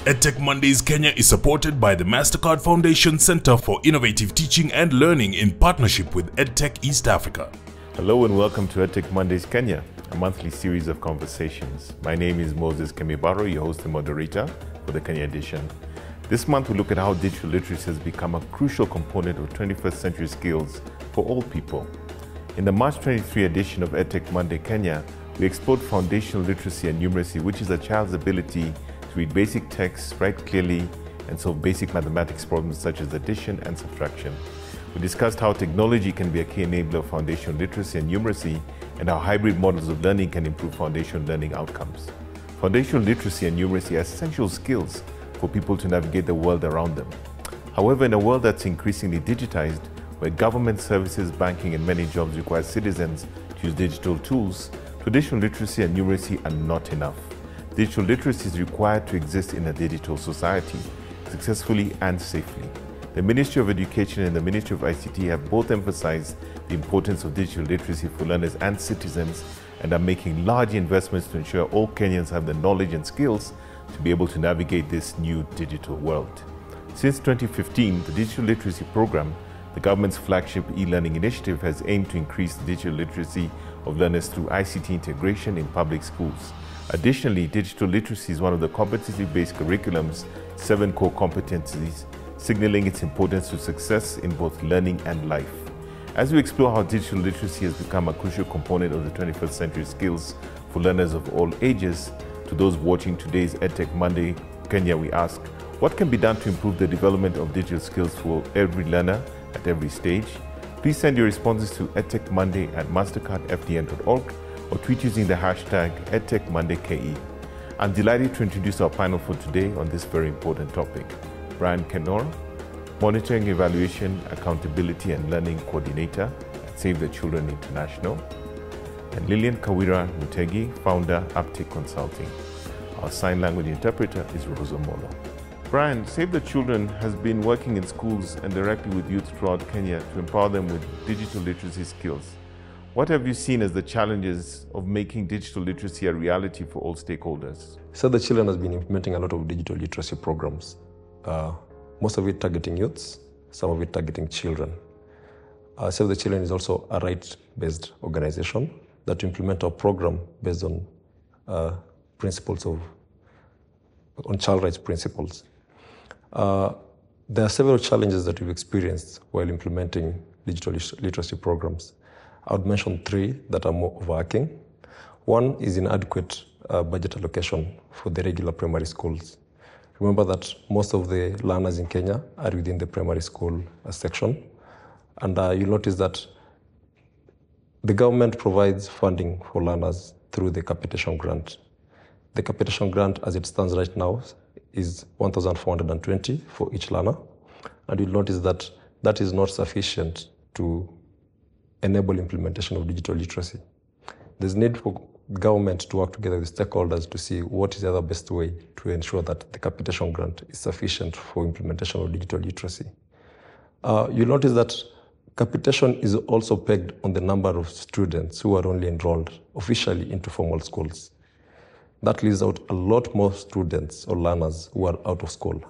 EdTech Mondays Kenya is supported by the MasterCard Foundation Center for Innovative Teaching and Learning in partnership with EdTech East Africa. Hello and welcome to EdTech Mondays Kenya, a monthly series of conversations. My name is Moses Kemibaro, your host and moderator for the Kenya edition. This month we look at how digital literacy has become a crucial component of 21st century skills for all people. In the March 23 edition of EdTech Monday Kenya, we explored foundational literacy and numeracy, which is a child's ability to read basic texts, write clearly, and solve basic mathematics problems such as addition and subtraction. We discussed how technology can be a key enabler of foundational literacy and numeracy, and how hybrid models of learning can improve foundational learning outcomes. Foundational literacy and numeracy are essential skills for people to navigate the world around them. However, in a world that's increasingly digitized, where government services, banking, and many jobs require citizens to use digital tools, traditional literacy and numeracy are not enough. Digital literacy is required to exist in a digital society, successfully and safely. The Ministry of Education and the Ministry of ICT have both emphasized the importance of digital literacy for learners and citizens, and are making large investments to ensure all Kenyans have the knowledge and skills to be able to navigate this new digital world. Since 2015, the Digital Literacy Program, the government's flagship e-learning initiative, has aimed to increase the digital literacy of learners through ICT integration in public schools. Additionally, digital literacy is one of the competency-based curriculum's 7 core competencies, signaling its importance to success in both learning and life. As we explore how digital literacy has become a crucial component of the 21st century skills for learners of all ages, to those watching today's EdTech Monday Kenya, we ask, what can be done to improve the development of digital skills for every learner at every stage? Please send your responses to edtechmonday@mastercardfdn.org or tweet using the hashtag EdTechMondayKE. I'm delighted to introduce our panel for today on this very important topic. Brian Kenor, Monitoring, Evaluation, Accountability and Learning Coordinator at Save the Children International, and Lillian Kawira Mutegi, Founder, Uptake Consulting. Our sign language interpreter is Rosa Molo. Brian, Save the Children has been working in schools and directly with youth throughout Kenya to empower them with digital literacy skills. What have you seen as the challenges of making digital literacy a reality for all stakeholders? Save the Children has been implementing a lot of digital literacy programs, most of it targeting youths, some of it targeting children. Save the Children is also a rights-based organization that implement our program based on child rights principles. There are several challenges that we've experienced while implementing digital literacy programs. I would mention 3 that are more overarching. One is inadequate budget allocation for the regular primary schools. Remember that most of the learners in Kenya are within the primary school section, and you'll notice that the government provides funding for learners through the capitation grant. The capitation grant, as it stands right now, is 1,420 for each learner, and you'll notice that that is not sufficient to enable implementation of digital literacy. There's need for government to work together with stakeholders to see what is the other best way to ensure that the capitation grant is sufficient for implementation of digital literacy. You'll notice that capitation is also pegged on the number of students who are only enrolled officially into formal schools. That leaves out a lot more students or learners who are out of school.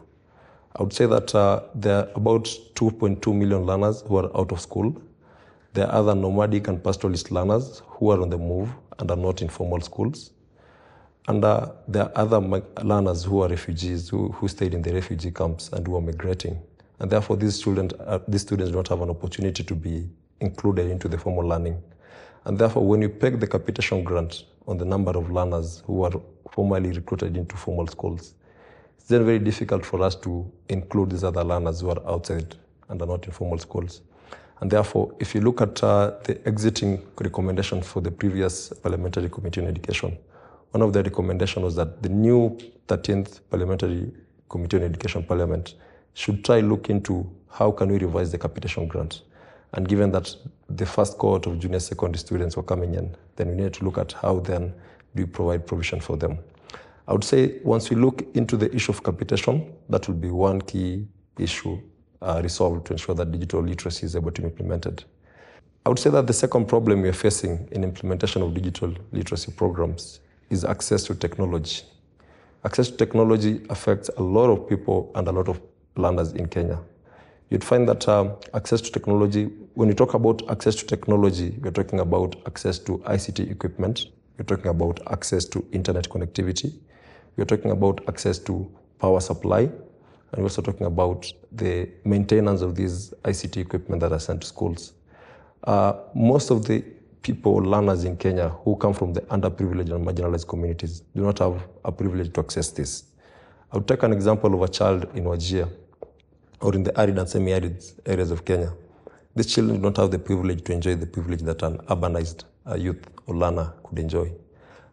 I would say that there are about 2.2 million learners who are out of school. There are other nomadic and pastoralist learners who are on the move and are not in formal schools. And there are other learners who are refugees, who stayed in the refugee camps and who are migrating. And therefore, these students do not have an opportunity to be included into the formal learning. And therefore, when you peg the capitation grant on the number of learners who are formally recruited into formal schools, it's then very difficult for us to include these other learners who are outside and are not in formal schools. And therefore, if you look at the exiting recommendation for the previous Parliamentary Committee on Education, one of the recommendations was that the new 13th Parliamentary Committee on Education Parliament should try look into how can we revise the capitation grant. And given that the first cohort of junior secondary students were coming in, then we need to look at how then do we provide provision for them. I would say once we look into the issue of capitation, that will be one key issue resolved to ensure that digital literacy is able to be implemented. I would say that the second problem we are facing in implementation of digital literacy programs is access to technology. access to technology affects a lot of people and a lot of learners in Kenya. You'd find that access to technology, when you talk about access to technology, we're talking about access to ICT equipment, we're talking about access to internet connectivity, we're talking about access to power supply, and we're also talking about the maintenance of these ICT equipment that are sent to schools. Most of the people, learners in Kenya who come from the underprivileged and marginalized communities do not have a privilege to access this. I would take an example of a child in Wajir or in the arid and semi-arid areas of Kenya. These children do not have the privilege to enjoy the privilege that an urbanized youth or learner could enjoy.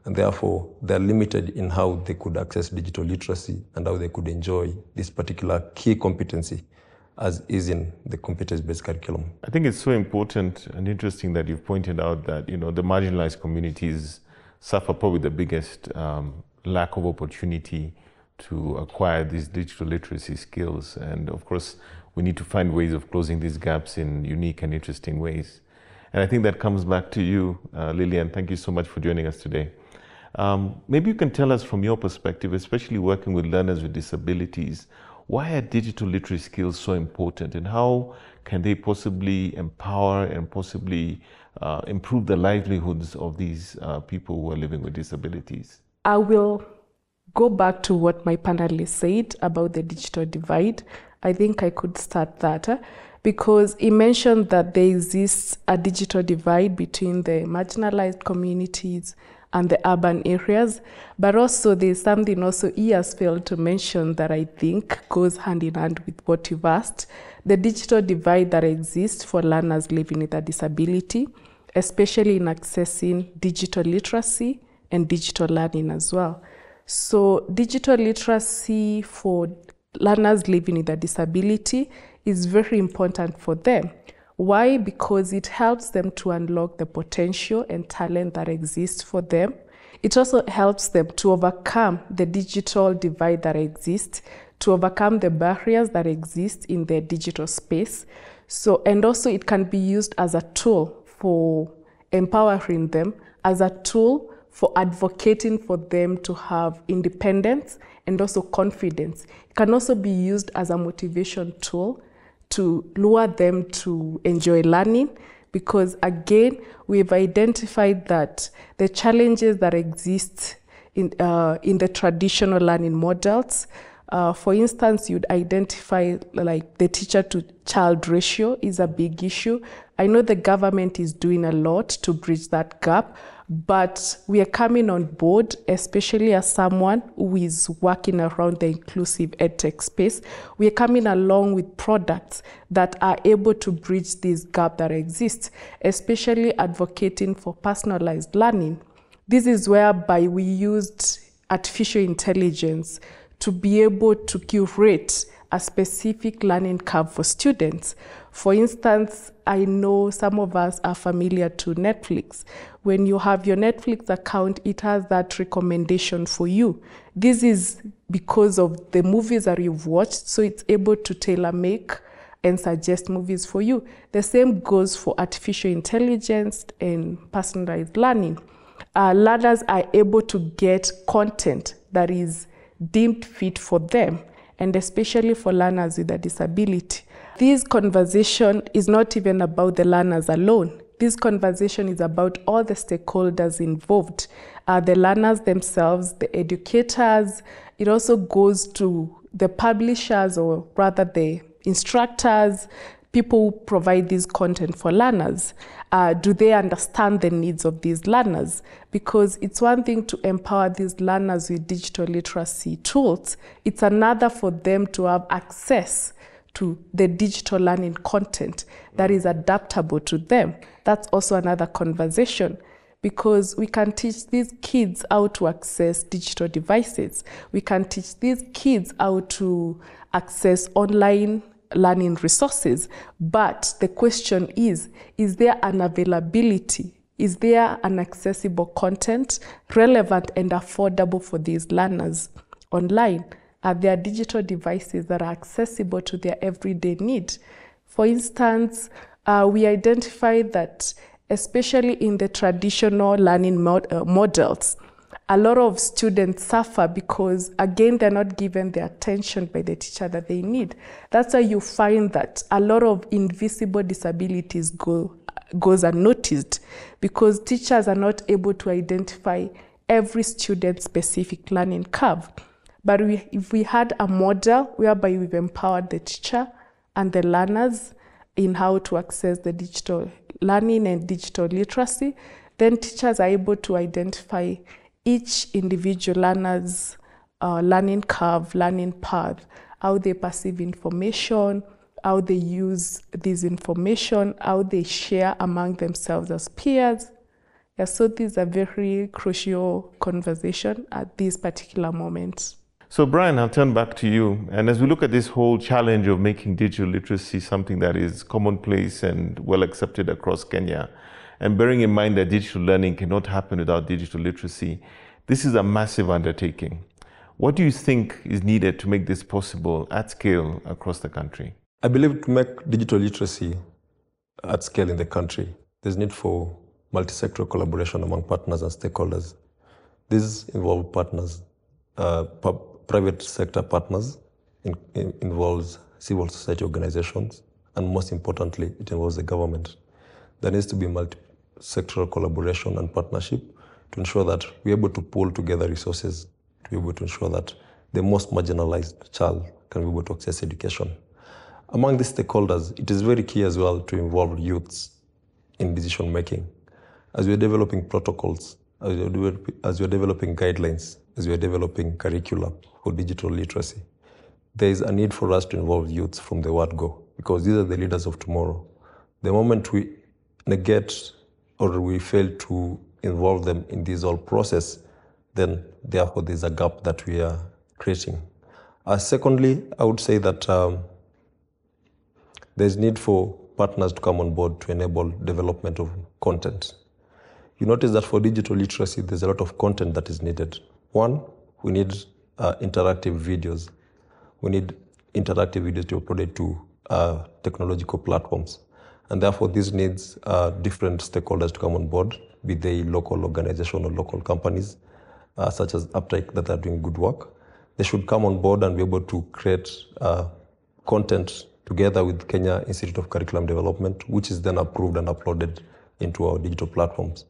And therefore, they're limited in how they could access digital literacy and how they could enjoy this particular key competency as is in the competence-based curriculum. I think it's so important and interesting that you've pointed out that, you know, the marginalized communities suffer probably the biggest lack of opportunity to acquire these digital literacy skills. And of course, we need to find ways of closing these gaps in unique and interesting ways. And I think that comes back to you, Lillian. Thank you so much for joining us today. Maybe you can tell us from your perspective, especially working with learners with disabilities, why are digital literacy skills so important, and how can they possibly empower and possibly improve the livelihoods of these people who are living with disabilities? I will go back to what my panelists said about the digital divide. I think I could start that because he mentioned that there exists a digital divide between the marginalized communities and the urban areas, but also there's something also he has failed to mention that I think goes hand in hand with what you've asked, the digital divide that exists for learners living with a disability, especially in accessing digital literacy and digital learning as well. So digital literacy for learners living with a disability is very important for them. Why? Because it helps them to unlock the potential and talent that exists for them. It also helps them to overcome the digital divide that exists, to overcome the barriers that exist in their digital space. So, and also it can be used as a tool for empowering them, as a tool for advocating for them to have independence and also confidence. It can also be used as a motivation tool to lure them to enjoy learning, because again, we've identified that the challenges that exist in the traditional learning models, for instance, you'd identify like the teacher to child ratio is a big issue. I know the government is doing a lot to bridge that gap, but we are coming on board, especially as someone who is working around the inclusive edtech space. We are coming along with products that are able to bridge this gap that exists, especially advocating for personalized learning. This is whereby we used artificial intelligence to be able to curate a specific learning curve for students. For instance, I know some of us are familiar to Netflix. When you have your Netflix account, it has that recommendation for you. This is because of the movies that you've watched, so it's able to tailor-make and suggest movies for you. The same goes for artificial intelligence and personalized learning. Learners are able to get content that is deemed fit for them, and especially for learners with a disability. This conversation is not even about the learners alone. This conversation is about all the stakeholders involved, the learners themselves, the educators. It also goes to the publishers, or rather the instructors, people who provide this content for learners. Do they understand the needs of these learners? Because it's one thing to empower these learners with digital literacy tools. It's another for them to have access to the digital learning content that is adaptable to them. That's also another conversation, because we can teach these kids how to access digital devices. We can teach these kids how to access online learning resources. But the question is there an availability? Is there an accessible content, relevant and affordable for these learners online? Are there digital devices that are accessible to their everyday need? For instance, we identified that especially in the traditional learning models, a lot of students suffer because, again, they're not given the attention by the teacher that they need. That's why you find that a lot of invisible disabilities goes unnoticed, because teachers are not able to identify every student's specific learning curve. But if we had a model whereby we've empowered the teacher and the learners in how to access the digital learning and digital literacy, then teachers are able to identify each individual learner's learning curve, learning path, how they perceive information, how they use this information, how they share among themselves as peers. Yeah, so these are very crucial conversations at this particular moment. So Brian, I'll turn back to you. And as we look at this whole challenge of making digital literacy something that is commonplace and well accepted across Kenya, and bearing in mind that digital learning cannot happen without digital literacy, this is a massive undertaking. What do you think is needed to make this possible at scale across the country? I believe to make digital literacy at scale in the country, there's need for multi-sectoral collaboration among partners and stakeholders. These involve partners, private sector partners, involves civil society organizations, and most importantly, it involves the government. There needs to be multi-sectoral collaboration and partnership to ensure that we're able to pull together resources to be able to ensure that the most marginalized child can be able to access education. Among the stakeholders, it is very key as well to involve youths in decision making. As we're developing protocols, as we're developing guidelines, as we're developing curricula for digital literacy, there is a need for us to involve youths from the word go, because these are the leaders of tomorrow. The moment we negate or we fail to involve them in this whole process, then therefore there's a gap that we are creating. Secondly, I would say that there's need for partners to come on board to enable development of content. You notice that for digital literacy, there's a lot of content that is needed. One, we need interactive videos. We need interactive videos to upload to technological platforms. And therefore, this needs different stakeholders to come on board, be they local organizations or local companies, such as Uptake, that are doing good work. They should come on board and be able to create content together with Kenya Institute of Curriculum Development, which is then approved and uploaded into our digital platforms.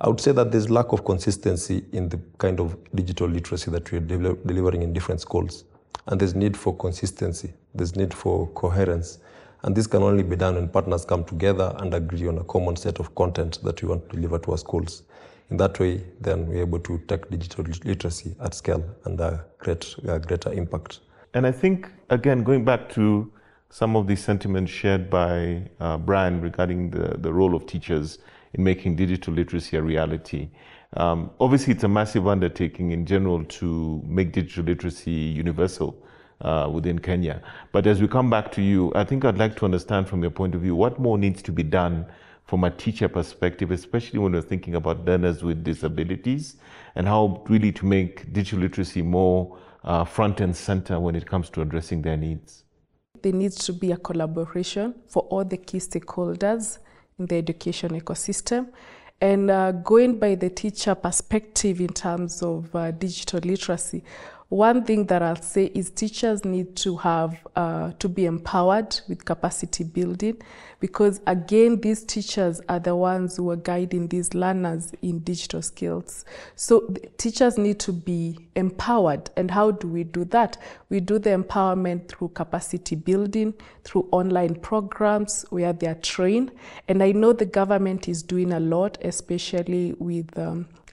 I would say that there's lack of consistency in the kind of digital literacy that we're delivering in different schools. And there's need for consistency, there's need for coherence. And this can only be done when partners come together and agree on a common set of content that we want to deliver to our schools. In that way, then we're able to take digital literacy at scale and create a greater impact. And I think, again, going back to some of the sentiments shared by Brian regarding the role of teachers in making digital literacy a reality. Obviously, it's a massive undertaking in general to make digital literacy universal within Kenya. But as we come back to you, I think I'd like to understand from your point of view, what more needs to be done from a teacher perspective, especially when we're thinking about learners with disabilities, and how really to make digital literacy more front and center when it comes to addressing their needs. There needs to be a collaboration for all the key stakeholders in the education ecosystem. And going by the teacher perspective in terms of digital literacy, one thing that I'll say is teachers need to have to be empowered with capacity building, because again, these teachers are the ones who are guiding these learners in digital skills. So teachers need to be empowered. And how do we do that? We do the empowerment through capacity building, through online programs where they are trained. And I know the government is doing a lot, especially with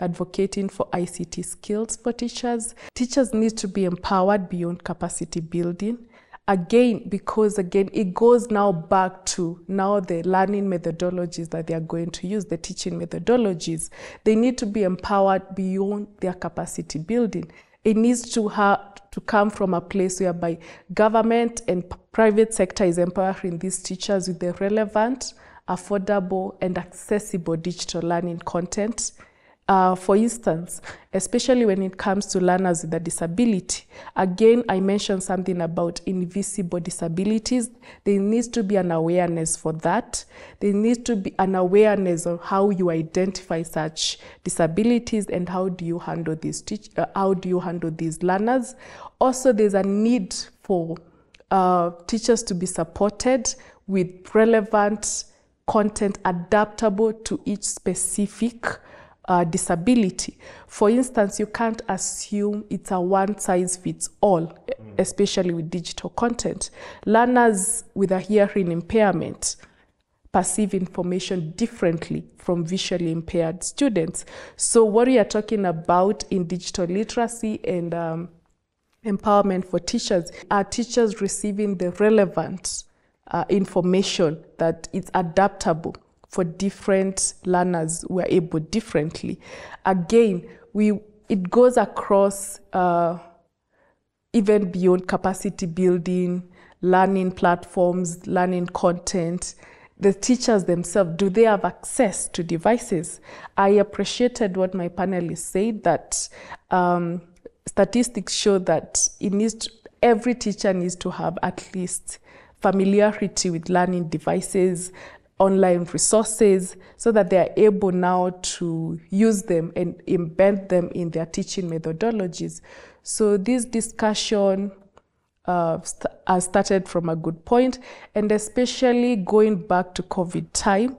advocating for ICT skills for teachers. Teachers need to be empowered beyond capacity building. Again, because again, it goes now back to now the learning methodologies that they are going to use, the teaching methodologies. They need to be empowered beyond their capacity building. It needs to come from a place whereby government and private sector is empowering these teachers with the relevant, affordable, and accessible digital learning content. For instance, especially when it comes to learners with a disability, again, I mentioned something about invisible disabilities. There needs to be an awareness for that. There needs to be an awareness of how you identify such disabilities and how do you handle these learners. Also, there's a need for teachers to be supported with relevant content adaptable to each specific disability. For instance, you can't assume it's a one-size-fits-all, especially with digital content. Learners with a hearing impairment perceive information differently from visually impaired students. So what we are talking about in digital literacy and empowerment for teachers are teachers receiving the relevant information that is adaptable for different learners who are able differently. Again, it goes across even beyond capacity building, learning platforms, learning content. The teachers themselves, do they have access to devices? I appreciated what my panelists said, that statistics show that every teacher needs to have at least familiarity with learning devices, online resources, so that they are able now to use them and embed them in their teaching methodologies. So this discussion has started from a good point, and especially going back to COVID time,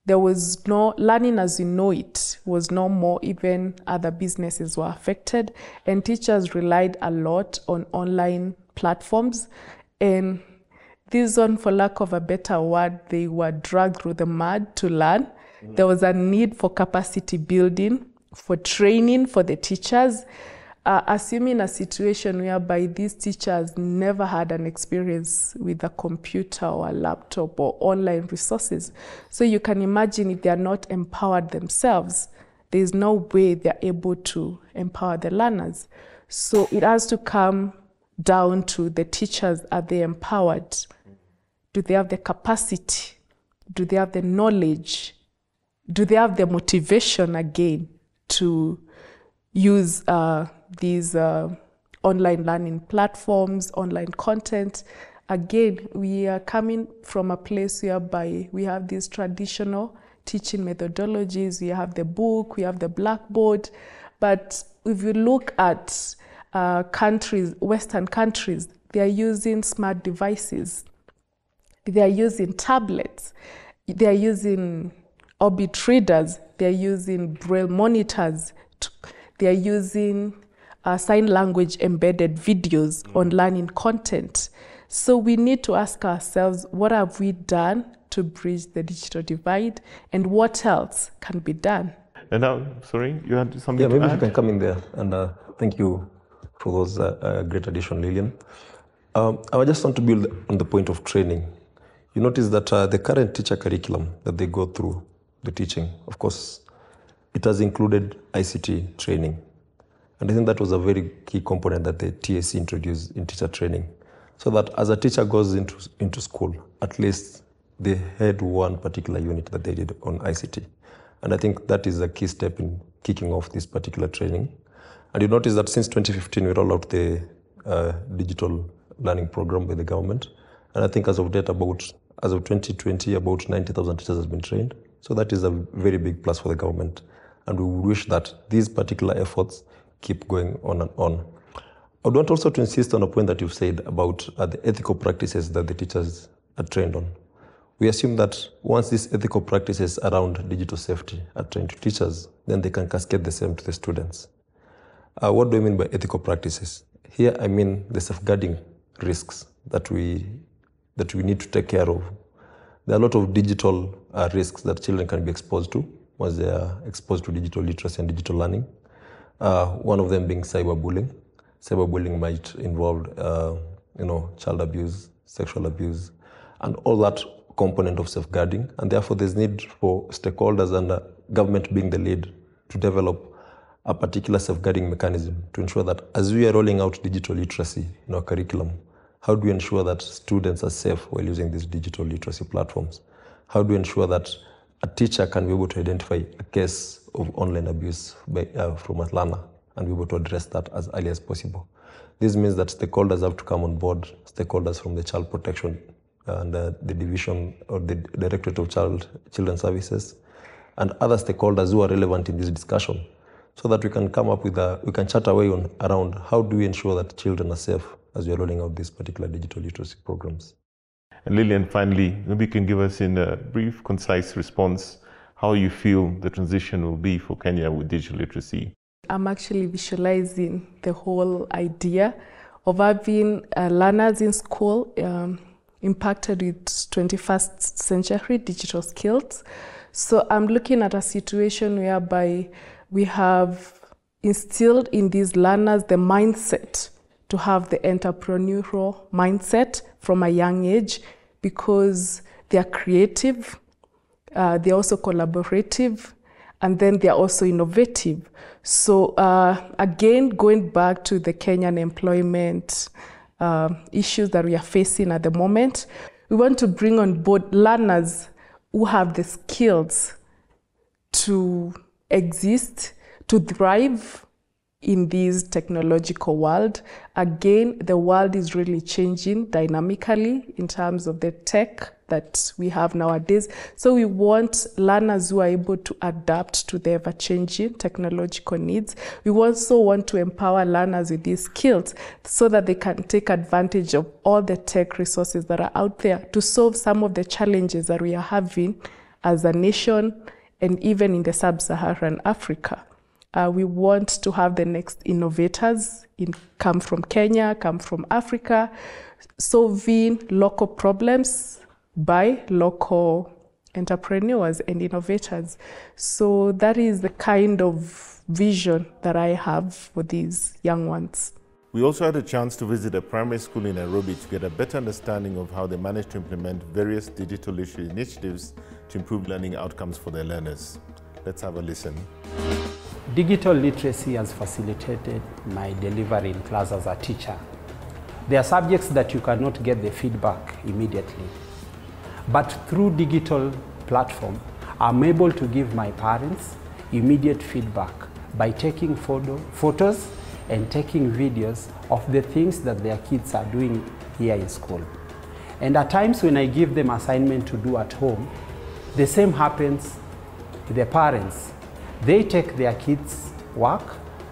there was no learning as you know it was no more. Even other businesses were affected, and teachers relied a lot on online platforms. And this one, for lack of a better word, they were dragged through the mud to learn. There was a need for capacity building, for training for the teachers. Assuming a situation whereby these teachers never had an experience with a computer or a laptop or online resources. So you can imagine if they are not empowered themselves, there's no way they're able to empower the learners. So it has to come down to the teachers. Are they empowered? Do they have the capacity? Do they have the knowledge? Do they have the motivation again to use these online learning platforms, online content? Again, we are coming from a place whereby we have these traditional teaching methodologies. We have the book, we have the blackboard. But if you look at countries, Western countries, they are using smart devices. They are using tablets. They are using Orbit readers. They are using Braille monitors. They are using sign language embedded videos on learning content. So we need to ask ourselves, what have we done to bridge the digital divide, and what else can be done? And now, sorry, you had something to maybe add? you can come in there, and thank you for those great addition, Lillian. I just want to build on the point of training. You notice that the current teacher curriculum that they go through the teaching, of course, it has included ICT training. And I think that was a very key component that the TSC introduced in teacher training. So that as a teacher goes into school, at least they had one particular unit that they did on ICT. And I think that is a key step in kicking off this particular training. And you notice that since 2015, we rolled out the digital learning program by the government. And I think as of 2020, about 90,000 teachers have been trained. So that is a very big plus for the government. And we wish that these particular efforts keep going on and on. I would want also to insist on a point that you've said about the ethical practices that the teachers are trained on. We assume that once these ethical practices around digital safety are trained to teachers, then they can cascade the same to the students. What do I mean by ethical practices? Here I mean the safeguarding risks that we need to take care of. There are a lot of digital risks that children can be exposed to once they are exposed to digital literacy and digital learning. One of them being cyberbullying. Cyberbullying might involve child abuse, sexual abuse, and all that component of safeguarding. And therefore there's need for stakeholders and government being the lead to develop a particular safeguarding mechanism to ensure that as we are rolling out digital literacy in our curriculum, how do we ensure that students are safe while using these digital literacy platforms? How do we ensure that a teacher can be able to identify a case of online abuse from a learner and be able to address that as early as possible. This means that stakeholders have to come on board, stakeholders from the child protection and the division or the Directorate of Children Services and other stakeholders who are relevant in this discussion, so that we can come up with we can chat away around how do we ensure that children are safe as we are rolling out these particular digital literacy programs. And Lillian, finally, maybe you can give us in a brief, concise response how you feel the transition will be for Kenya with digital literacy. I'm actually visualizing the whole idea of having learners in school impacted with 21st century digital skills. So I'm looking at a situation whereby we have instilled in these learners the mindset to have the entrepreneurial mindset from a young age, because they are creative, they're also collaborative, and then they're also innovative. So again, going back to the Kenyan employment issues that we are facing at the moment, we want to bring on board learners who have the skills to exist, to thrive in this technological world. Again, the world is really changing dynamically in terms of the tech that we have nowadays. So we want learners who are able to adapt to the ever-changing technological needs. We also want to empower learners with these skills so that they can take advantage of all the tech resources that are out there to solve some of the challenges that we are having as a nation and even in the sub-Saharan Africa. We want to have the next innovators come from Kenya, come from Africa, solving local problems by local entrepreneurs and innovators. So that is the kind of vision that I have for these young ones. We also had a chance to visit a primary school in Nairobi to get a better understanding of how they managed to implement various digital literacy initiatives to improve learning outcomes for their learners. Let's have a listen. Digital literacy has facilitated my delivery in class as a teacher. There are subjects that you cannot get the feedback immediately. But through digital platform, I'm able to give my parents immediate feedback by taking photos and taking videos of the things that their kids are doing here in school. And at times when I give them assignment to do at home, the same happens with the parents. They take their kids' work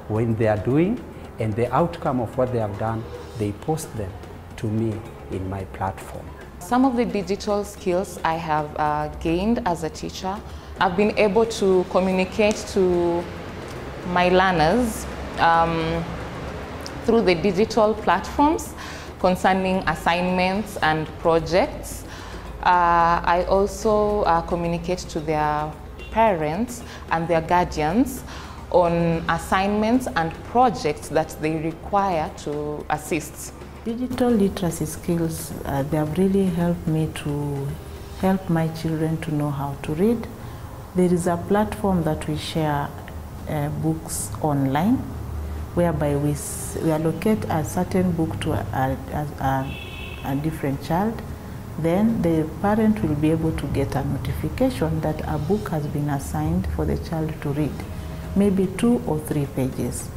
when they are doing, and the outcome of what they have done, they post them to me in my platform. Some of the digital skills I have gained as a teacher, I've been able to communicate to my learners through the digital platforms concerning assignments and projects. I also communicate to their parents and their guardians on assignments and projects that they require to assist. Digital literacy skills, they have really helped me to help my children to know how to read. There is a platform that we share books online, whereby we allocate a certain book to a different child. Then the parent will be able to get a notification that a book has been assigned for the child to read, maybe 2 or 3 pages.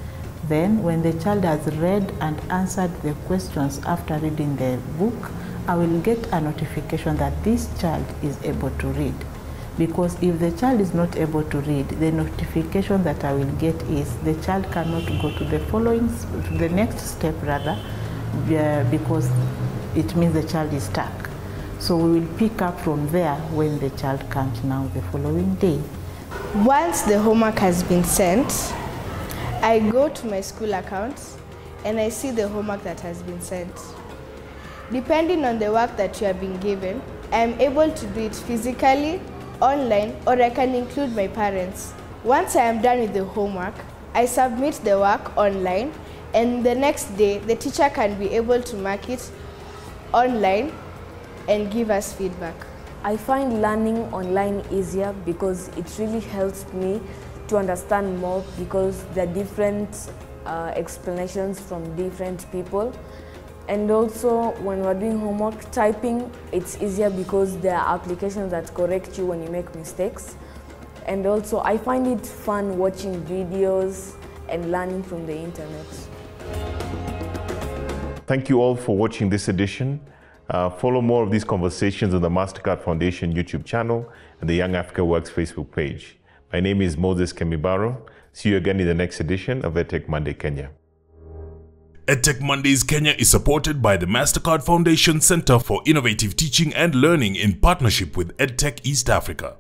Then when the child has read and answered the questions after reading the book, I will get a notification that this child is able to read. Because if the child is not able to read, the notification that I will get is the child cannot go to the next step rather, because it means the child is stuck. So we will pick up from there when the child comes now the following day. Once the homework has been sent, I go to my school account and I see the homework that has been sent. Depending on the work that you have been given, I am able to do it physically, online, or I can include my parents. Once I am done with the homework, I submit the work online, and the next day the teacher can be able to mark it online and give us feedback. I find learning online easier because it really helps me to understand more, because there are different explanations from different people. And also, when we're doing homework, typing, it's easier because there are applications that correct you when you make mistakes. And also, I find it fun watching videos and learning from the internet. Thank you all for watching this edition. Follow more of these conversations on the MasterCard Foundation YouTube channel and the Young Africa Works Facebook page. My name is Moses Kemibaro. See you again in the next edition of EdTech Monday Kenya. EdTech Mondays Kenya is supported by the MasterCard Foundation Center for Innovative Teaching and Learning in partnership with EdTech East Africa.